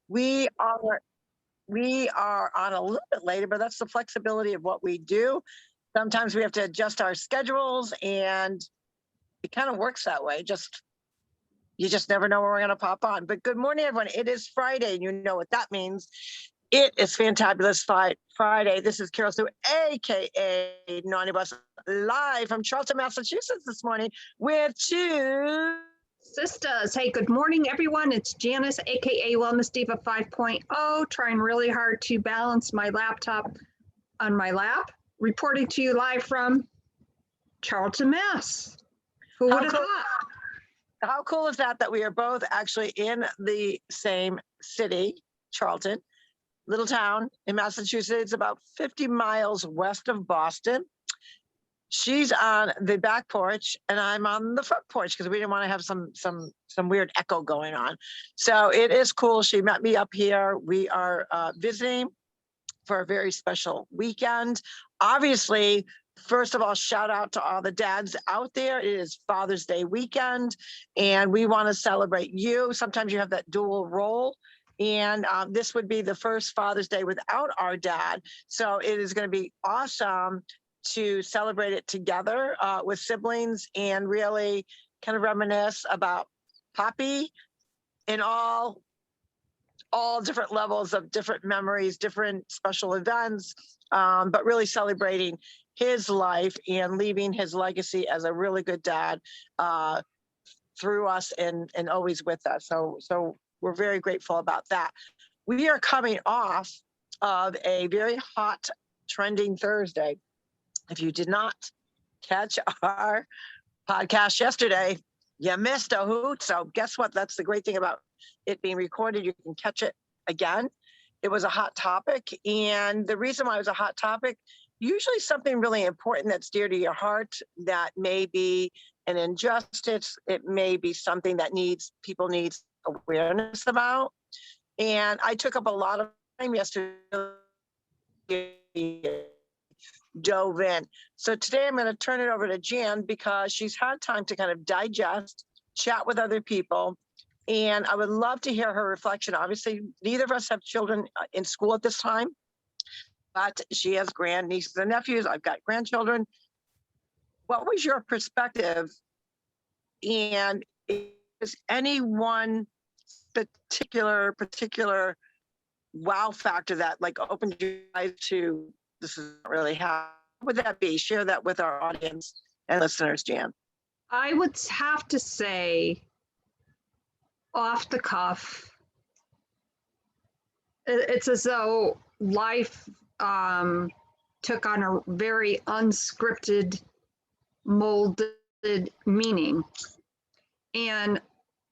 We are on a little bit later, but that's the flexibility of what we do. Sometimes we have to adjust our schedules, and it kind of works that way. You just never know when we're going to pop on. But good morning, everyone. It is Friday, and you know what that means. It is Fantabulous Friday. This is Carroll-Sue, aka Naughty Bus, live from Charlton, Massachusetts this morning with TwoSistas. Hey, good morning, everyone. It's Janice, aka Wellness Diva 5.0, trying really hard to balance my laptop on my lap, reporting to you live from Charlton, Mass. Who would have thought? How cool is that we are both actually in the same city, Charlton, little town in Massachusetts, about 50 miles west of Boston. She's on the back porch and I'm on the front porch because we didn't want to have some weird echo going on. So it is cool. She met me up here. We are visiting for a very special weekend. Obviously, first of all, shout out to all the dads out there. It is Father's Day weekend, and we want to celebrate you. Sometimes you have that dual role, and this would be the first Father's Day without our dad. So it is going to be awesome to celebrate it together with siblings and really kind of reminisce about Poppy and all different levels of different memories, different special events, but really celebrating his life and leaving his legacy as a really good dad through us and always with us. So we're very grateful about that. We are coming off of a very hot, trending Thursday. If you did not catch our podcast yesterday, you missed a hoot. So guess what? That's the great thing about it being recorded. You can catch it again. It was a hot topic. And the reason why it was a hot topic, usually something really important that's dear to your heart, that may be an injustice. It may be something that people need awareness about. And I took up a lot of time yesterday, dove in. So today I'm going to turn it over to Jan because she's had time to kind of digest, chat with other people, and I would love to hear her reflection. Obviously, neither of us have children in school at this time, but she has grandnieces and nephews. I've got grandchildren. What was your perspective? And is any one particular wow factor that like opened your eyes to this is really how would that be? Share that with our audience and listeners, Jan. I would have to say, off the cuff, it's as though life took on a very unscripted, molded meaning. And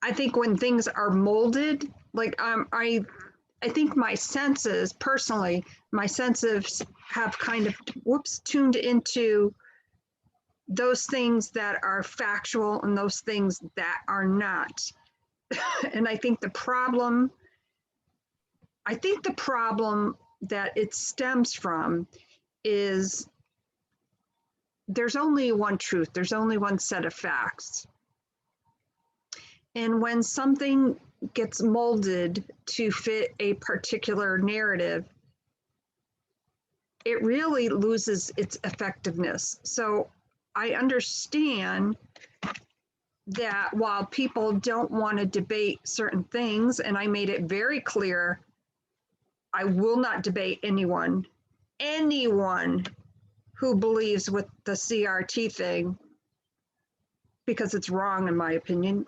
I think when things are molded, like I think my senses, personally, my senses have kind of, tuned into those things that are factual and those things that are not. And I think the problem that it stems from is there's only one truth. There's only one set of facts. And when something gets molded to fit a particular narrative, it really loses its effectiveness. So I understand that while people don't want to debate certain things, and I made it very clear, I will not debate anyone who believes with the CRT thing, because it's wrong in my opinion.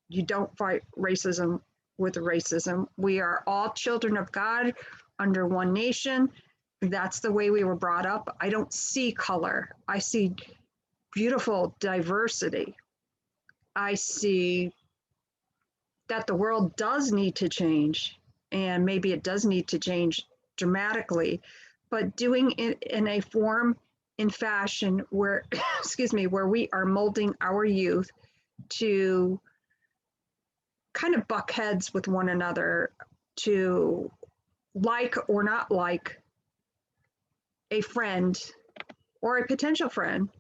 You don't fight racism with racism. We are all children of God under one nation. That's the way we were brought up. I don't see color. I see beautiful diversity. I see that the world does need to change, and maybe it does need to change dramatically, but doing it in a form, in fashion where, where we are molding our youth to kind of buck heads with one another, to like or not like a friend or a potential friend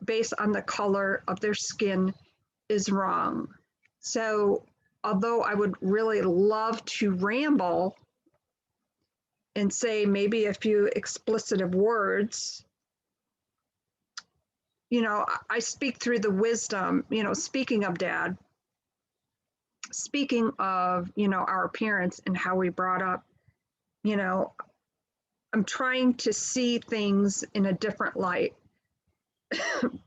based on the color of their skin is wrong. So although I would really love to ramble and say maybe a few explicitive words, you know, I speak through the wisdom, you know, speaking of dad, speaking of, you know, our parents and how we brought up, you know, I'm trying to see things in a different light.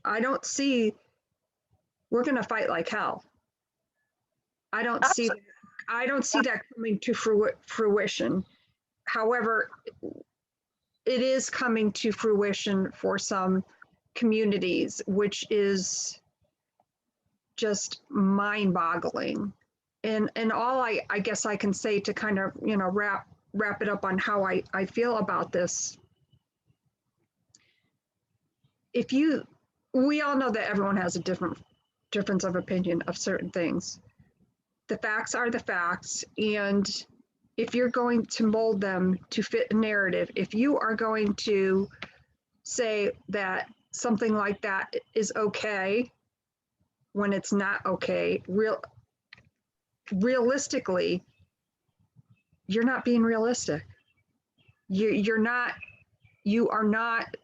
I don't see, we're going to fight like hell. I don't see that coming to fruition. However, it is coming to fruition for some communities, which is just mind-boggling. And all I guess I can say to kind of, you know, wrap it up on how I feel about this. We all know that everyone has a difference of opinion of certain things. The facts are the facts, and if you're going to mold them to fit a narrative, if you are going to say that something like that is okay when it's not okay, realistically, you're not being realistic. You are not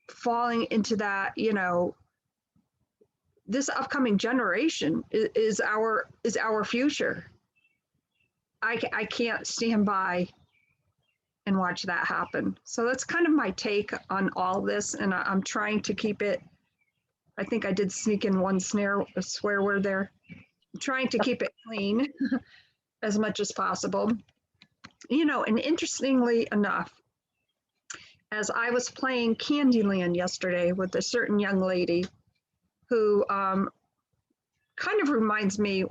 falling into that, you know, this upcoming generation is our future. I can't stand by and watch that happen. So that's kind of my take on all this. And I'm trying to keep it, I think I did sneak in one a swear word there. I'm trying to keep it clean as much as possible. You know, and interestingly enough, as I was playing Candyland yesterday with a certain young lady who kind of reminds me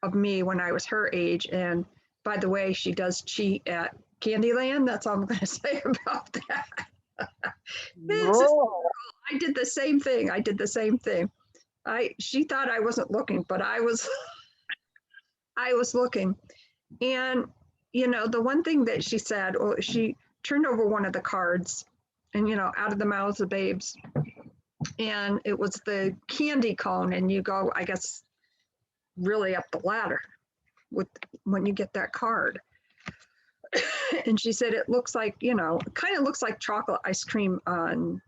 of me when I was her age. And by the way, she does cheat at Candyland. That's all I'm going to say about that. I did the same thing. She thought I wasn't looking, but I was looking. And, you know, the one thing that she said, well, she turned over one of the cards and, you know, out of the mouths of babes. And it was the candy cone. And you go, I guess, really up the ladder when you get that card. And she said, it looks like, you know, it kind of looks like chocolate ice cream on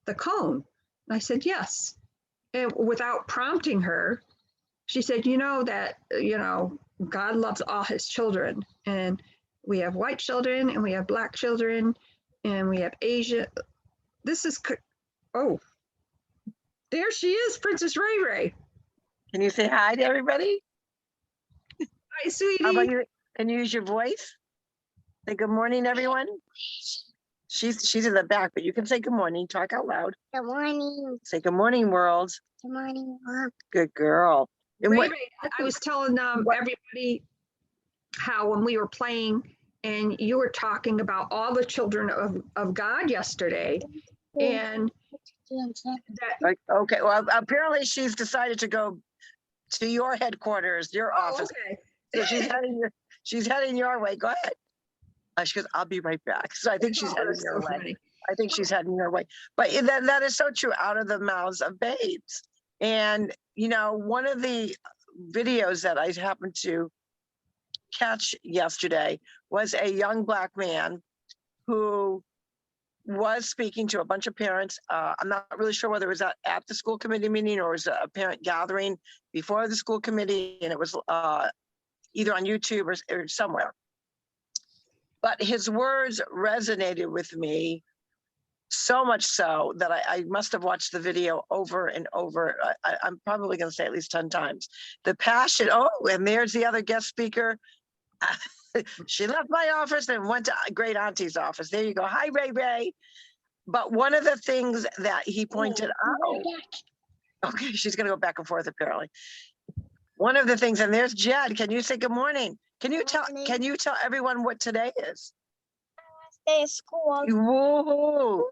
the cone. And I said, yes. And without prompting her, she said, you know, that, you know, God loves all his children. And we have white children and we have black children and we have Asian. This is, oh, there she is, Princess RaeRae. Can you say hi to everybody? Hi, sweetie. How about you? Can you use your voice? Say good morning, everyone. She's in the back, but you can say good morning. Talk out loud. Good morning. Say good morning, world. Good morning, Mom. Good girl. And RaeRae, I was telling everybody how when we were playing and you were talking about all the children of God yesterday, and that, okay, well, apparently she's decided to go to your headquarters, your office. Okay. So she's heading your way. Go ahead. She goes, I'll be right back. So I think she's heading your way. Funny. I think she's heading your way. But that is so true, out of the mouths of babes. And, you know, one of the videos that I happened to catch yesterday was a young Black man who was speaking to a bunch of parents. I'm not really sure whether it was at the school committee meeting or was a parent gathering before the school committee, and it was either on YouTube or somewhere. But his words resonated with me so much so that I must have watched the video over and over. I'm probably going to say at least 10 times. The passion, oh, and there's the other guest speaker. She left my office and went to great auntie's office. There you go. Hi, RaeRae. But one of the things that he pointed out, okay, she's going to go back and forth apparently. One of the things, and there's Jed. Can you say good morning? Can you tell everyone what today is? Day of school. Whoa.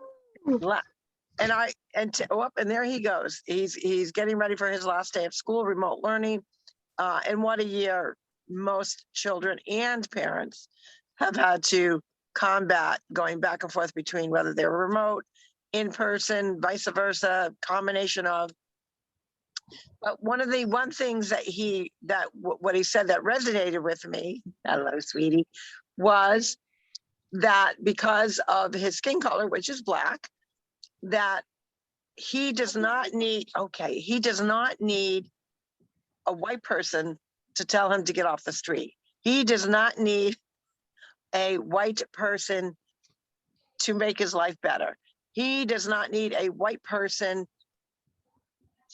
And there he goes. He's getting ready for his last day of school, remote learning. And what a year most children and parents have had to combat, going back and forth between whether they're remote, in person, vice versa, combination of. But one things that what he said that resonated with me, hello, sweetie, was that because of his skin color, which is black, that he does not need a white person to tell him to get off the street. He does not need a white person to make his life better. He does not need a white person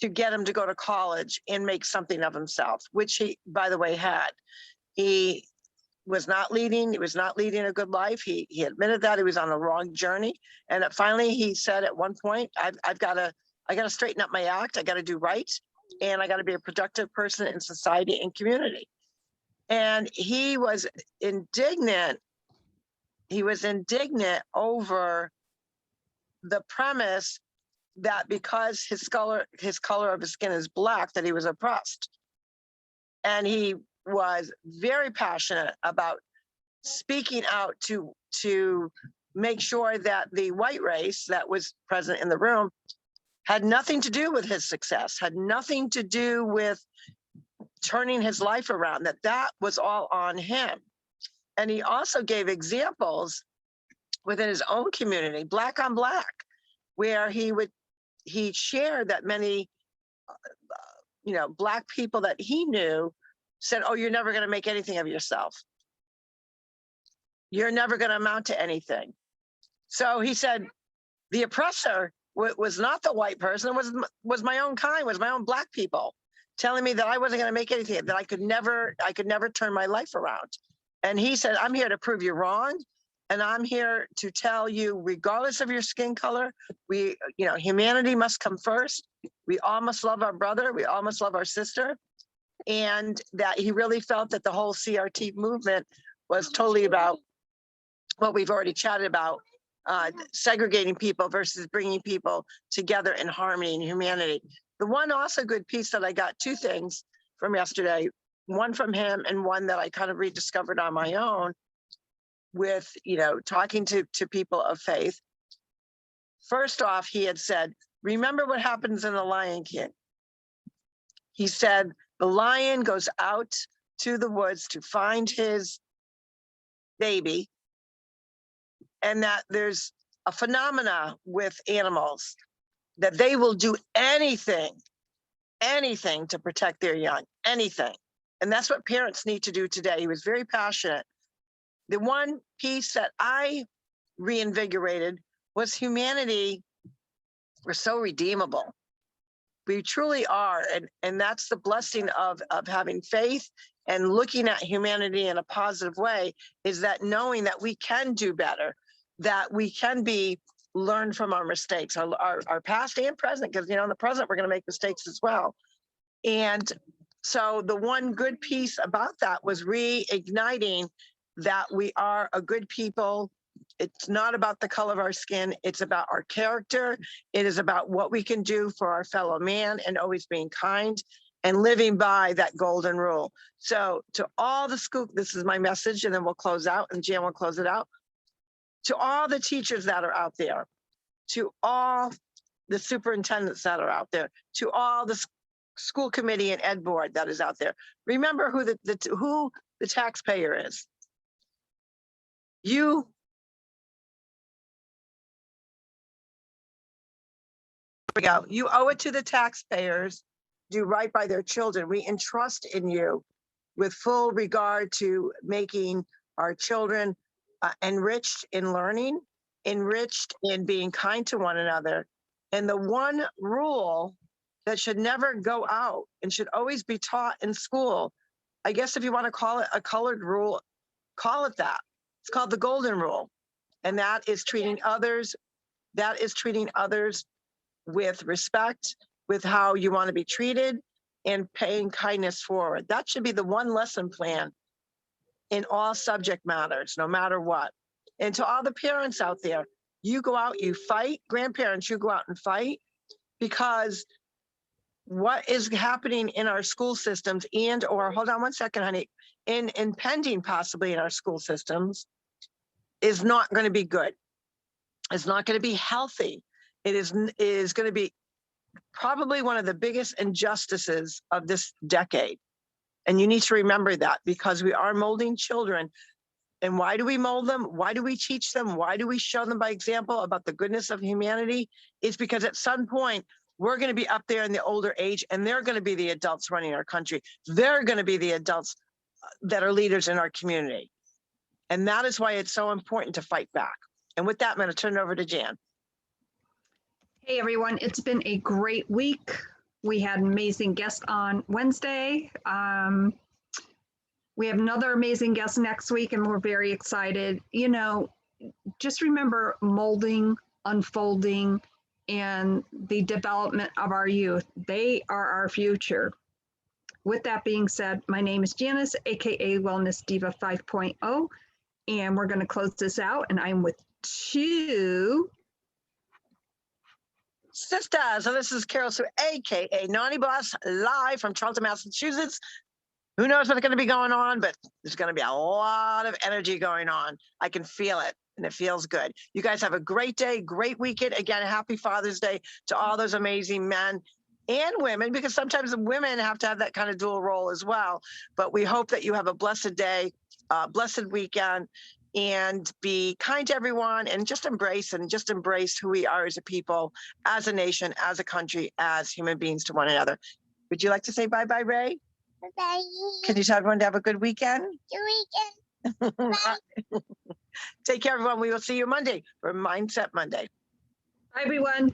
to get him to go to college and make something of himself, which he, by the way, had. He was not leading a good life. He admitted that he was on the wrong journey. And finally he said at one point, I got to straighten up my act. I got to do right. And I got to be a productive person in society and community. And he was indignant. He was indignant over the premise that because his color of his skin is black, that he was oppressed. And he was very passionate about speaking out to make sure that the white race that was present in the room had nothing to do with his success, had nothing to do with turning his life around, that was all on him. And he also gave examples within his own community, black on black, where he shared that many, black people that he knew said, oh, you're never going to make anything of yourself. You're never going to amount to anything. So he said, the oppressor was not the white person, was my own kind, was my own black people telling me that I wasn't going to make anything, that I could never turn my life around. And he said, I'm here to prove you wrong. And I'm here to tell you, regardless of your skin color, humanity must come first. We all must love our brother. We all must love our sister. And that he really felt that the whole CRT movement was totally about what we've already chatted about, segregating people versus bringing people together in harmony and humanity. The one also good piece that I got, two things from yesterday, one from him and one that I kind of rediscovered on my own with, talking to people of faith. First off, he had said, remember what happens in The Lion King. He said, the lion goes out to the woods to find his baby, and that there's a phenomena with animals that they will do anything to protect their young, anything. And that's what parents need to do today. He was very passionate. The one piece that I reinvigorated was humanity. We're so redeemable. We truly are. And that's the blessing of having faith and looking at humanity in a positive way, is that knowing that we can do better, that we can learn from our mistakes, our past and present, because in the present we're going to make mistakes as well. And so the one good piece about that was reigniting that we are a good people. It's not about the color of our skin. It's about our character. It is about what we can do for our fellow man and always being kind and living by that golden rule. So to all the school, this is my message, and then we'll close out, and Jan will close it out. To all the teachers that are out there, to all the superintendents that are out there, to all the school committee and ed board that is out there, remember who the taxpayer is. You owe it to the taxpayers, do right by their children. We entrust in you with full regard to making our children enriched in learning, enriched in being kind to one another. And the one rule that should never go out and should always be taught in school, I guess if you want to call it a colored rule, call it that. It's called the golden rule. And that is treating others with respect, with how you want to be treated, and paying kindness forward. That should be the one lesson plan in all subject matters, no matter what. And to all the parents out there, you go out, you fight. Grandparents, you go out and fight, because what is happening in our school systems or hold on one second, honey, impending possibly in our school systems is not going to be good. It's not going to be healthy. It is going to be probably one of the biggest injustices of this decade. And you need to remember that because we are molding children. And why do we mold them? Why do we teach them? Why do we show them by example about the goodness of humanity? It's because at some point, we're going to be up there in the older age and they're going to be the adults running our country. They're going to be the adults that are leaders in our community. And that is why it's so important to fight back. And with that, I'm going to turn it over to Jan. Hey, everyone. It's been a great week. We had an amazing guest on Wednesday. We have another amazing guest next week, and we're very excited. You know, just remember molding, unfolding, and the development of our youth. They are our future. With that being said, my name is Janice, aka Wellness Diva 5.0, and we're going to close this out. And I'm with two Sisters. So this is Carroll-Sue, aka Naughty Boss, live from Charlton, Massachusetts. Who knows what's going to be going on, but there's going to be a lot of energy going on. I can feel it, and it feels good. You guys have a great day, great weekend. Again, happy Father's Day to all those amazing men and women, because sometimes the women have to have that kind of dual role as well. But we hope that you have a blessed day, blessed weekend, and be kind to everyone and just embrace who we are as a people, as a nation, as a country, as human beings to one another. Would you like to say bye-bye, Ray? Bye. Can you tell everyone to have a good weekend? Your weekend. Bye. Take care, everyone. We will see you Monday for Mindset Monday. Bye, everyone.